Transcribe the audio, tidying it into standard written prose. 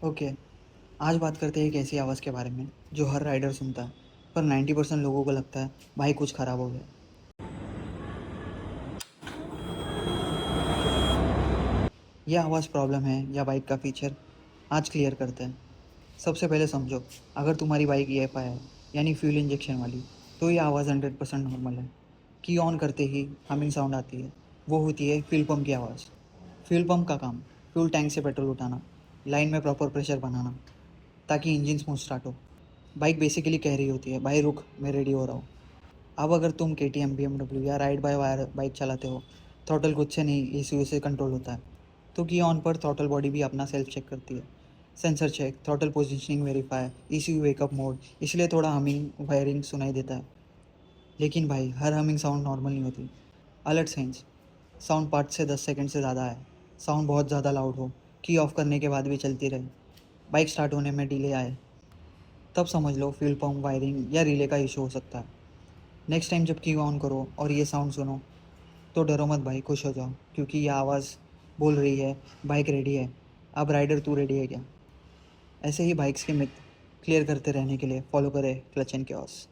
Okay, आज बात करते हैं एक ऐसी आवाज़ के बारे में जो हर राइडर सुनता है, पर 90% लोगों को लगता है भाई कुछ ख़राब हो गया। यह आवाज़ प्रॉब्लम है या बाइक का फीचर, आज क्लियर करते हैं। सबसे पहले समझो, अगर तुम्हारी बाइक ईएफआई है यानी फ्यूल इंजेक्शन वाली, तो यह आवाज़ 100% नॉर्मल है। की ऑन करते ही हमिंग साउंड आती है, वो होती है फ्यूल पंप की आवाज़। फ्यूल पंप का काम फ्यूल टैंक से पेट्रोल उठाना, लाइन में प्रॉपर प्रेशर बनाना ताकि इंजन स्मूथ स्टार्ट हो। बाइक बेसिकली कह रही होती है भाई रुक, मैं रेडी हो रहा हूँ। अब अगर तुम केटीएम, बीएमडब्ल्यू या राइड बाय वायर बाइक चलाते हो, थ्रॉटल खुद से नहीं ईसीयू से कंट्रोल होता है। तो की ऑन पर थ्रॉटल बॉडी भी अपना सेल्फ चेक करती है। Sensor check, throttle positioning verify, ECU wake up mode, इसलिए थोड़ा हमिंग वायरिंग सुनाई देता है। लेकिन भाई हर हमिंग साउंड नॉर्मल नहीं होती। अलर्ट साइंस, साउंड 5 से 10 सेकंड से ज़्यादा है, साउंड बहुत ज़्यादा लाउड हो, की ऑफ करने के बाद भी चलती रहे, बाइक स्टार्ट होने में डिले आए, तब समझ लो फ्यूल पंप वायरिंग या रिले का इशू हो सकता है। नेक्स्ट टाइम जब की ऑन करो और ये साउंड सुनो, तो डरो मत भाई, खुश हो जाओ, क्योंकि ये आवाज़ बोल रही है बाइक रेडी है। अब राइडर तू रेडी है क्या? ऐसे ही बाइक्स के मिथ क्लियर करते रहने के लिए फॉलो करें क्लच एंड क्योस।